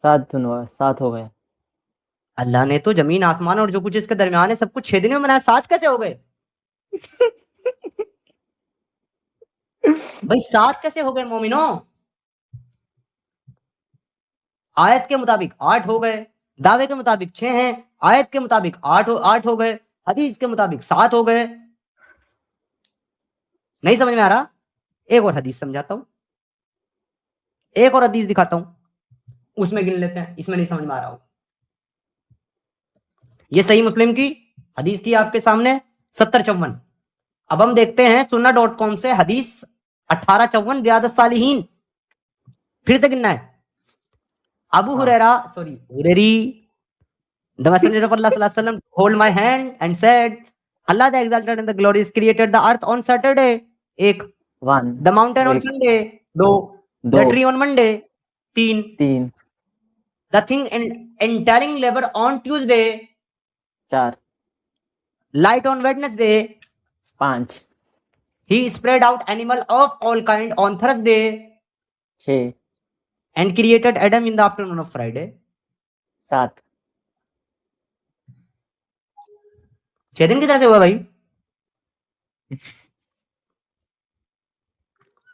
7 हो गया। अल्लाह ने तो जमीन आसमान और जो कुछ इसके दरमियान है सब कुछ 6 दिन में बनाया, 7 कैसे हो गए भाई? 7 कैसे हो गए मोमिनो? आयत के मुताबिक 8 हो गए, दावे के मुताबिक 6 हैं, आयत के मुताबिक 8 हो गए, हदीस के मुताबिक 7 हो गए। नहीं समझ में आ रहा? एक और हदीस समझाता हूं, एक और हदीस दिखाता हूं, उसमें गिन लेते हैं, इसमें नहीं समझ में आ रहा हो। ये सही मुस्लिम की हदीस थी आपके सामने 7054। अब हम देखते हैं सुन्ना.com से हदीस 1854 रियादत सालिहीन। फिर से गिनना है। अबू हाँ Hurairah sorry Hurairah, the messenger of Allah sallallahu alaihi wasallam hold my hand and said, Allah the exalted and the glorious created the earth on Saturday, एक, 1 the mountain on एक Sunday, दो, 2 the tree on Monday, तीन, 3 the thing in entering labor on Tuesday, 4 light on Wednesday, 5 he spread out animal of all kind on Thursday 6 and created Adam in the afternoon of Friday। 7 6 दिन किधर से हुआ भाई?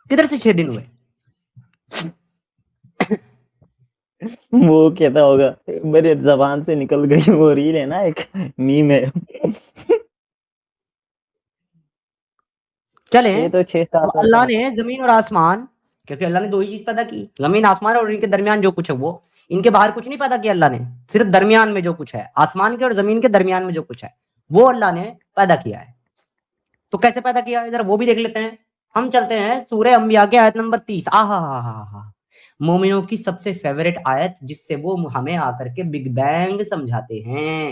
किधर से 6 दिन हुए? वो कहता होगा मेरे जबान से निकल गई, वो रील है ना, एक मीम है। चले, ये तो 6-7 अब और अल्लाह 7 ने जमीन और आसमान, क्योंकि अल्लाह ने दो ही चीज पैदा की, जमीन आसमान और इनके दरमियान जो कुछ है वो, इनके बाहर कुछ नहीं पैदा किया अल्लाह ने, सिर्फ दरमियान में जो कुछ है, आसमान के और जमीन के दरमियान में जो कुछ है वो अल्लाह ने पैदा किया है। तो कैसे पैदा किया है जरा वो भी देख लेते हैं। हम चलते हैं सूरह अंबिया के आयत नंबर 30। आहा, मोमिनों की सबसे फेवरेट आयत, जिससे वो हमें आकर के बिग बैंग समझाते हैं।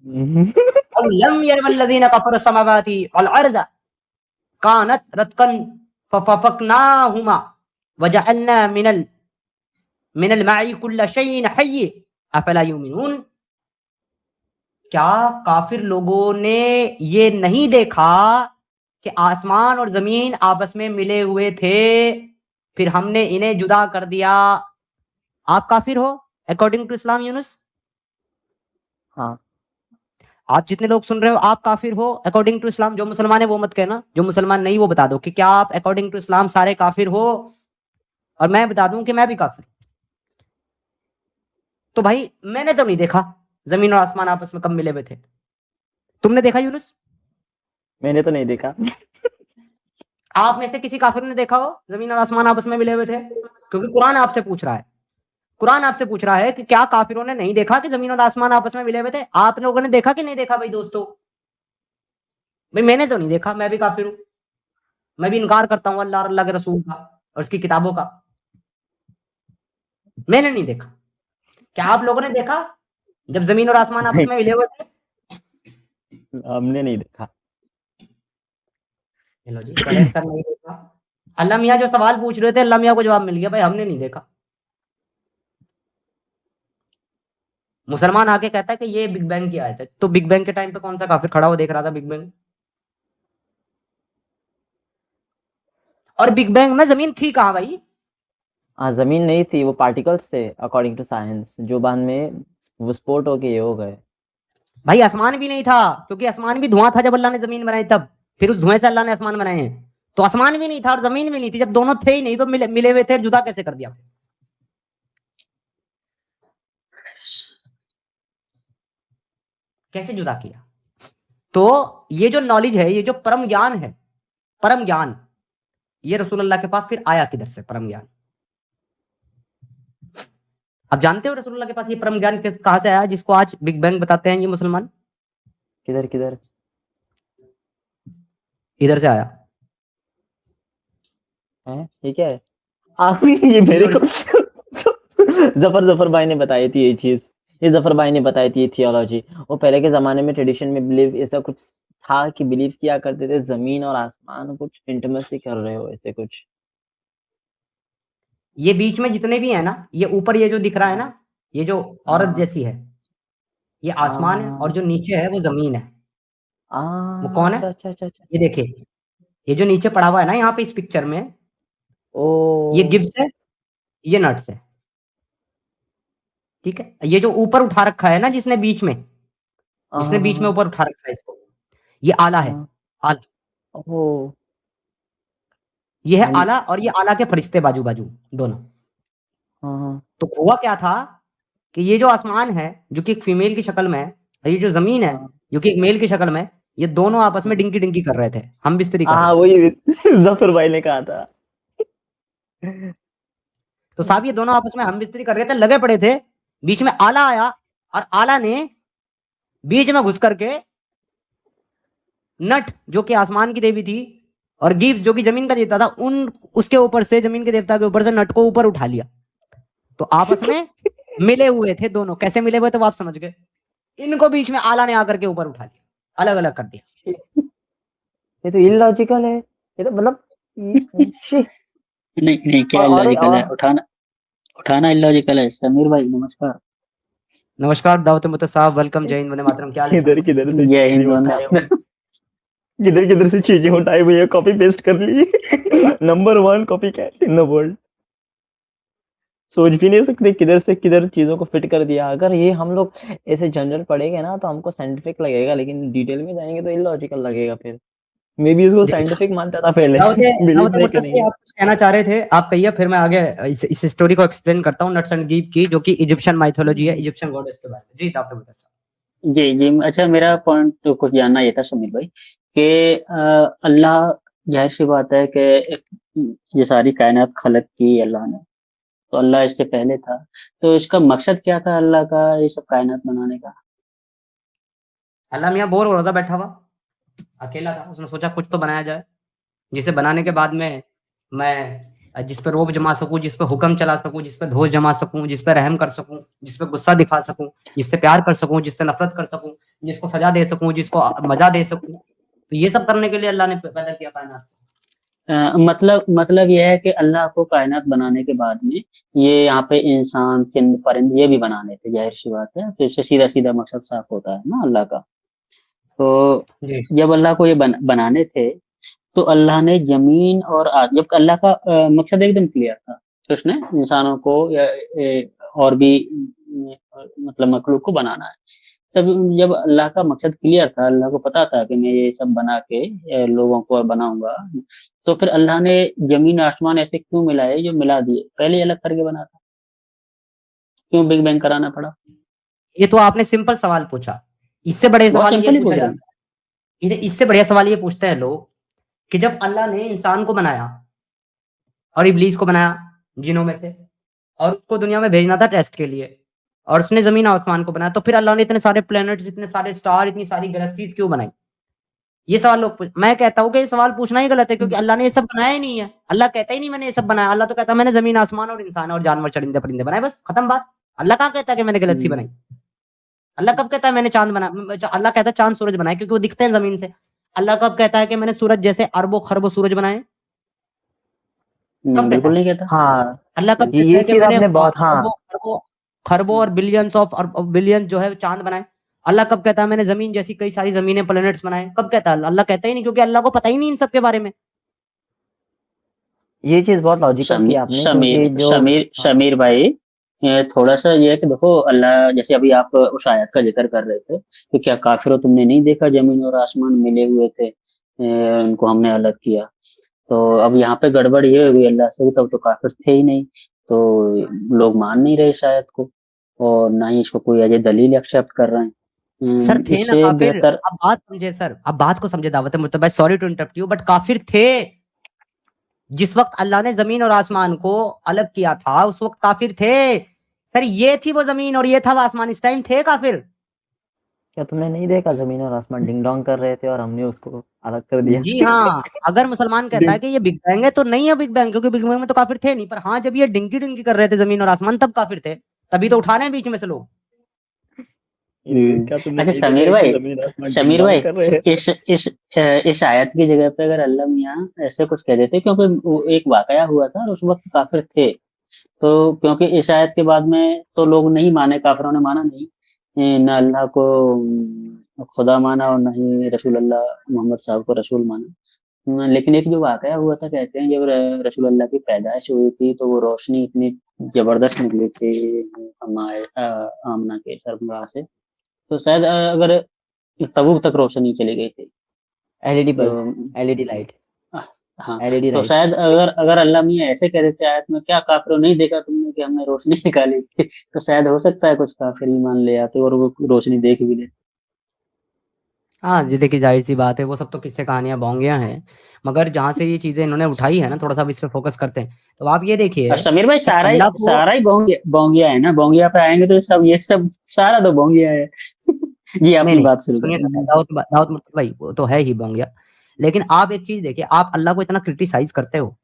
लम यरवल्लज़ीना कफरु समावाति वल अर्ज़ कानत रतकन फफकनाहुमा वजअलना मिनल माई कुल्ल शैइन हय्य अफला युमिनून। क्या काफिर लोगों ने ये नहीं देखा कि आसमान और जमीन आपस में मिले हुए थे, फिर हमने इन्हें जुदा कर दिया? आप काफिर हो अकॉर्डिंग टू इस्लाम यूनुस? हाँ आप जितने लोग सुन रहे हो आप काफिर हो अकॉर्डिंग टू इस्लाम? जो मुसलमान है वो मत कहना, जो मुसलमान नहीं वो बता दो कि क्या आप अकॉर्डिंग टू इस्लाम सारे काफिर हो, और मैं बता दूं कि मैं भी काफिर। तो भाई मैंने तो नहीं देखा जमीन और आसमान आपस में कब मिले हुए थे। तुमने देखा यूनुस? मैंने तो नहीं देखा। आप में से किसी काफिर ने देखा हो जमीन और आसमान आपस में मिले हुए थे? क्योंकि कुरान आपसे पूछ रहा है, कुरान आपसे पूछ रहा है कि क्या काफिरों ने नहीं देखा कि जमीन और आसमान आपस में मिले हुए थे? आप लोगों ने देखा कि नहीं देखा भाई दोस्तों? भाई मैंने तो नहीं देखा, मैं भी काफिर हूं, मैं भी इनकार करता हूं अल्लाह और अल्लाह के रसूल का और उसकी किताबों का। मैंने नहीं देखा। क्या आप लोगों ने देखा जब जमीन और आसमान आपस में मिले हुए थे? हमने नहीं देखा। चलो जी, कह रहे सर नहीं देखा। अल्लाह मियाँ जो सवाल पूछ रहे थे अल्लाह मियाँ को जवाब मिल गया, भाई हमने नहीं देखा। मुसलमान आके कहता है कि ये बिग बैंग की आयत है, तो बिग बैंग के टाइम पे कौन सा काफिर खड़ा हो देख रहा था बिग बैंग? और बिग बैंग में जमीन थी कहाँ भाई? हाँ जमीन नहीं थी, वो पार्टिकल्स थे अकॉर्डिंग टू साइंस, जो बाद में विस्फोट होके ये हो गए। भाई आसमान भी नहीं था, क्योंकि आसमान भी धुआं था जब अल्लाह ने जमीन बनाई तब, फिर उस धुएं से अल्लाह ने आसमान बनाए हैं। तो आसमान भी नहीं था और जमीन भी नहीं थी, जब दोनों थे ही नहीं तो मिले हुए थे, जुदा कैसे कर दिया? कैसे जुदा किया? तो ये जो नॉलेज है, ये जो परम ज्ञान है, परम ज्ञान, ये रसूलुल्लाह के पास फिर आया किधर से परम ज्ञान? आप जानते हो रसूलुल्लाह के पास ये परम ज्ञान कहां से आया, जिसको आज बिग बैंग बताते हैं ये मुसलमान? किधर किधर? इधर से आया। है ये क्या है? ये सी मेरे और को जफर भाई ने बताई थी ये चीज। ये जफर भाई ने बताई थी थियोलॉजी। वो पहले के जमाने में ट्रेडिशन में बिलीव ऐसा कुछ था कि बिलीव किया करते थे जमीन और आसमान कुछ इंटीमेसी कर रहे हो, ऐसे कुछ। ये बीच में जितने भी है ना, ये ऊपर ये जो दिख रहा है ना, ये जो औरत हाँ जैसी है, ये आसमान है, और हाँ जो नीचे है वो जमीन है। वो कौन है? अच्छा अच्छा अच्छा अच्छा। ये देखिए, ये जो नीचे पड़ा हुआ है ना यहाँ पे इस पिक्चर में, ओ ये गिब्स है, ये नट्स है। ठीक है, ये जो ऊपर उठा रखा है ना जिसने बीच में हाँ ऊपर उठा रखा है इसको, ये आला है। हाँ आला, ओ ये है हाँ आला, और ये आला के फरिश्ते बाजू बाजू दोनों। हाँ तो हुआ क्या था कि ये जो आसमान है जो कि एक फीमेल की शक्ल में है, और ये जो जमीन है हाँ जो कि एक मेल की शक्ल में है, ये दोनों आपस में डिंकी डिंकी कर रहे थे, हम बिस्तरी कर रहे हाँ थे। वही जफर भाई ने कहा था। तो साहब ये दोनों आपस में हम बिस्तरी कर रहे थे, लगे पड़े थे। बीच में आला आया, और आला ने बीच में घुस करके नट जो कि आसमान की देवी थी, और गिव जो कि जमीन का देवता था, उन उसके ऊपर से, जमीन के देवता के ऊपर से नट को ऊपर उठा लिया। तो आपस में मिले हुए थे दोनों, कैसे मिले हुए थे वो आप समझ गए। इनको बीच में आला ने आकर के ऊपर उठा लिया, अलग अलग कर दिया। ये तो इलॉजिकल है, ये तो मतलब shit। नहीं नहीं, क्या और इलॉजिकल है? उठाना उठाना इलॉजिकल है। समीर भाई नमस्कार। नमस्कार दावत मुत साहब, वेलकम, जय हिंद, वंदे मातरम, क्या हाल है किधर साहब? किधर से जय हिंद, चीजें वंदे उठाए मातरम। किधर किधर से चीजें उठाई हुई है, कॉपी पेस्ट कर ली। Number 1 copycat in the world. सोच भी नहीं सकते किधर से किधर चीजों को फिट कर दिया। अगर ये हम लोग ऐसे जनरल पढ़ेंगे ना तो हमको साइंटिफिक लगेगा, लेकिन डिटेल में जाएंगे तो इलॉजिकल लगेगा। फिर मे बी इसको जी साइंटिफिक मानता था पहले। दावत बिलीव दावत नहीं मुर्तजा जी, करेंगे। आप कुछ कहना चाह रहे थे, आप कहिए, फिर मैं आगे इस स्टोरी को एक्सप्लेन करता हूँ, नट्स एंड गीव की, जो कि इजिप्शियन माइथोलॉजी है, इजिप्शियन गॉडेस के बारे में। जी दावत मुर्तजा साहब। जी जी, अच्छा मेरा पॉइंट तो कुछ जानना ये था समीर भाई कि अल्लाह, जाहिर सी बात है कि ये सारी कायनात खलक की अल्लाह ने, तो अल्लाह इससे पहले था। तो इसका मकसद क्या था अल्लाह का ये सब कायनात बनाने का? अल्लाह मियाँ बोर हो रहा था बैठा हुआ, अकेला था, उसने सोचा कुछ तो बनाया जाए जिसे बनाने के बाद में मैं जिस पे रोब जमा सकूं, जिस पे हुक्म चला सकूं, जिस पे धोष जमा सकूं, जिस पे रहम कर सकूं, जिस पे गुस्सा दिखा सकूं, जिससे प्यार कर सकूं, जिससे नफरत कर सकूं, जिसको सजा दे सकूं, जिसको मजा दे सकूं। तो ये सब करने के लिए अल्लाह ने पैदा किया कायनात। मतलब यह है कि अल्लाह को कायनात बनाने के बाद में ये यहाँ पे इंसान, चिंद, परिंद ये भी बनाने थे, जाहिर सी बात है। तो इससे सीधा सीधा मकसद साफ होता है ना अल्लाह का। तो जी जब अल्लाह को ये बनाने थे, तो अल्लाह ने जमीन और जब अल्लाह का मकसद एकदम क्लियर था, तो उसने इंसानों को या और भी मतलब मखलूक को बनाना है। तब जब अल्लाह का मकसद क्लियर था, अल्लाह को पता था कि मैं ये सब बना के लोगों को और बनाऊंगा, तो फिर अल्लाह ने जमीन आसमान ऐसे क्यों मिलाए जो मिला दिए? पहले ही अलग करके बना था, क्यों बिग बैंग कराना पड़ा? ये तो आपने सिंपल सवाल पूछा, इससे बड़े बहुत सवाल ये सिंपल ही पूछा पूछा। जाता है, इससे बढ़िया सवाल ये पूछते हैं लोग कि जब अल्लाह ने इंसान को बनाया और इब्लीस को बनाया जिनों में से, और उसको दुनिया में भेजना था टेस्ट के लिए, और उसने जमीन आसमान को बनाया, तो फिर अल्लाह ने इतने सारे प्लैनेट्स, इतने सारे स्टार, इतनी सारी गैलेक्सीज क्यों बनाई? ये सवाल मैं कहता हूँ कि ये सवाल पूछना ही गलत है, क्योंकि अल्लाह ने ये सब बनाया ही नहीं है। अल्लाह कहता ही नहीं मैंने ये सब बनाया, अल्लाह तो कहता है मैंने जमीन आसमान और इंसान और जानवर चरिंदे परिंदे बनाए, बस खत्म बात। अल्लाह कहाँ कहता है कि मैंने गैलेक्सी बनाई? अल्लाह कब कहता है मैंने चांद बना? अल्लाह कहता है चांद सूरज बनाए क्योंकि वो दिखते हैं जमीन से। अल्लाह कब कहता है कि मैंने सूरज जैसे अरबों खरबों सूरज बनाए? कब नहीं, कहता बिल्कुल है? नहीं कहता। हाँ अल्लाह कब कहता ये है कि चीज मैंने आपने बहुत हाँ खरबों खरबों खरबों और बिलियंस ऑफ और बिलियन जो है चांद बनाए? अल्लाह कब कहता है मैंने जमीन जैसी कई सारी जमीनें, प्लैनेट्स बनाए? कब कहता है? अल्लाह कहता ही नहीं, क्योंकि अल्लाह को पता ही नहीं इन सब के बारे में। ये चीज बहुत लॉजिकल की समीर आपने, समीर क्योंकि जो समीर हाँ समीर भाई, ये थोड़ा सा ये है कि देखो, अल्लाह जैसे अभी आप उस आयत का जिक्र कर रहे थे कि क्या काफिरों तुमने नहीं देखा जमीन और आसमान मिले हुए थे, उनको हमने अलग किया। तो अब यहाँ पे गड़बड़ ये हुई अल्लाह से, तब तो काफिर थे ही नहीं, तो लोग मान नहीं रहे इस आयत को, और ना ही इसको कोई अजय दलील एक्सेप्ट कर रहे हैं। सर थे ना इससे काफिर, बेहतर। आप बात समझे सर, आप बात को समझे दावत मुर्तजा भाई, sorry to interrupt you, but काफिर थे। जिस वक्त अल्लाह ने जमीन और आसमान को अलग किया था उस वक्त काफिर थे। सर ये थी वो जमीन और ये था वो आसमान, इस टाइम थे काफिर। क्या तुमने नहीं देखा जमीन और आसमान डिंग डोंग कर रहे थे और हमने उसको अलग कर दिया। जी हाँ, अगर मुसलमान कहता है डिंग कि ये बिग बैंग है तो नहीं है बिग बैंग, क्योंकि बिग बैंग में तो काफिर थे नहीं, पर हाँ जब ये डिंकी डिंकी कर रहे थे जमीन और आसमान तब काफिर थे, तभी तो उठा रहे हैं बीच में से लोग। क्या तुमने अच्छा नहीं देखा समीर है कि भाई, जमीन आसमान डिंग डोंग कर रहे हैं। इस आयत की जगह पे अगर अल्लाह मियाँ ऐसे कुछ कह देते, क्योंकि वो एक वाकया हुआ था और उस वक्त काफिर थे, तो क्योंकि इस आयत के बाद में तो लोग नहीं माने, काफिरों ने माना नहीं, ना अल्लाह को खुदा माना और ना ही रसूल अल्लाह मोहम्मद साहब को रसूल माना। लेकिन एक जो वाकया हुआ था, कहते हैं जब रसूल अल्लाह की पैदाइश हुई थी तो वो रोशनी इतनी जबरदस्त निकली थी आमना के सरबराह से। तो शायद अगर तबूक तक रोशनी चली गई थी एलईडी तो बल्ब, एलईडी लाइट, हाँ, एलईडी तो लाइट। शायद अगर अल्लाह मियाँ ऐसे कह देते आयत में, क्या काफिरों नहीं देखा तुमने कि हमने रोशनी निकाली थी, तो शायद हो सकता है कुछ काफिर ईमान ले आते और वो रोशनी देख भी लेते। हाँ जी, देखिए जाहिर सी बात है, वो सब तो किस्से कहानियां बोंगियां हैं, मगर जहां से ये चीजें इन्होंने उठाई है ना, थोड़ा सा अब इस पे फोकस करते हैं। तो आप ये देखिए और समीर भाई कि अल्लाह को, सारा ही बोंगिया है ना, बोंगिया पे आएंगे तो सब ये सब सारा तो बोंगिया है। जी नहीं अपनी नहीं, बात शुरू सुनिए ना, करें। दाऊद मुफ्ती भाई, वो तो है ही बोंगिया, लेकिन आप एक चीज देखिए, आप अल्लाह को इतना क्रिटिसाइज करते हो,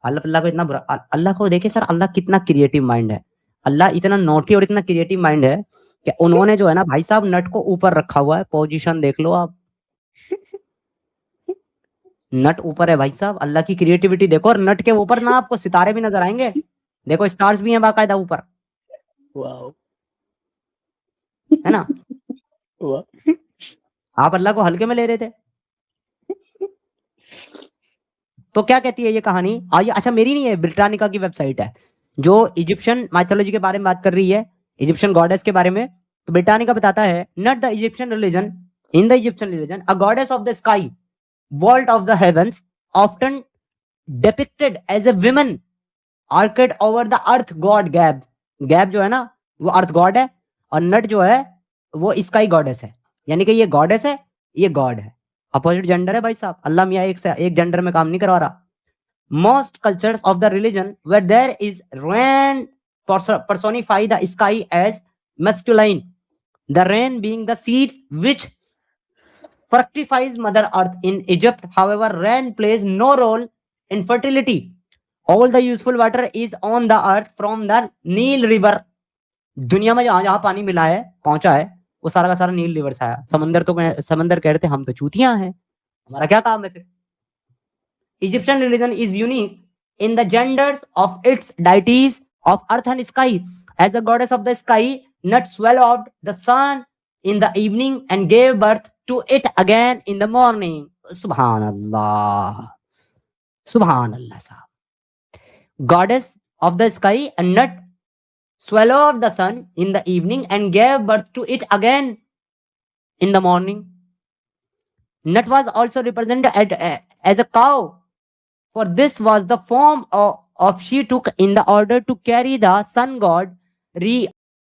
अल्लाह को इतना बुरा, अल्लाह को देखिए सर, अल्लाह कितना क्रिएटिव माइंड है, अल्लाह इतना नोटी और इतना क्रिएटिव माइंड है कि उन्होंने जो है ना भाई साहब, नट को ऊपर रखा हुआ है, पोजीशन देख लो आप, नट ऊपर है भाई साहब, अल्लाह की क्रिएटिविटी देखो, और नट के ऊपर ना आपको सितारे भी नजर आएंगे, देखो स्टार्स भी हैं बाकायदा ऊपर, वाओ, है ना। वाह, आप अल्लाह को हल्के में ले रहे थे। तो क्या कहती है ये कहानी, आइए, अच्छा मेरी नहीं है, ब्रिटानिका की वेबसाइट है जो इजिप्शियन माइथोलॉजी के बारे में बात कर रही है, इजिप्शियन गॉडेस के बारे में। तो ब्रिटानिका बताता है, not the Egyptian religion, in the Egyptian religion a goddess of the sky, vault of the heavens, often depicted as a woman arched over the earth god Geb. Geb जो है ना वो अर्थ गॉड है, और नट जो है वो स्काई गॉडेस है, यानी कि ये गॉडेस है, ये गॉड है, अपोजिट जेंडर है भाई साहब, अल्लाह मियाँ एक जेंडर में काम नहीं करवा रहा। Most cultures of the religion where there is rain personify the sky as masculine, the rain being the seeds which fructifies mother earth. In Egypt, however, rain plays no role in fertility. All the useful water is on the earth from the Nile river. दुनिया में जहां जहां पानी मिला है, पहुंचा है, वो सारा का सारा नील रिवर से आया। समंदर कह रहे थे हम तो चूतियां हैं, हमारा क्या काम है फिर। Egyptian religion is unique in the genders of its deities of earth and sky. As the goddess of the sky, Nut swallowed the sun in the evening and gave birth to it again in the morning. Subhanallah. Subhanallah. Goddess of the sky, and Nut swallowed the sun in the evening and gave birth to it again in the morning. Nut was also represented as a cow, for this was the form of she took in the order to carry the sun god re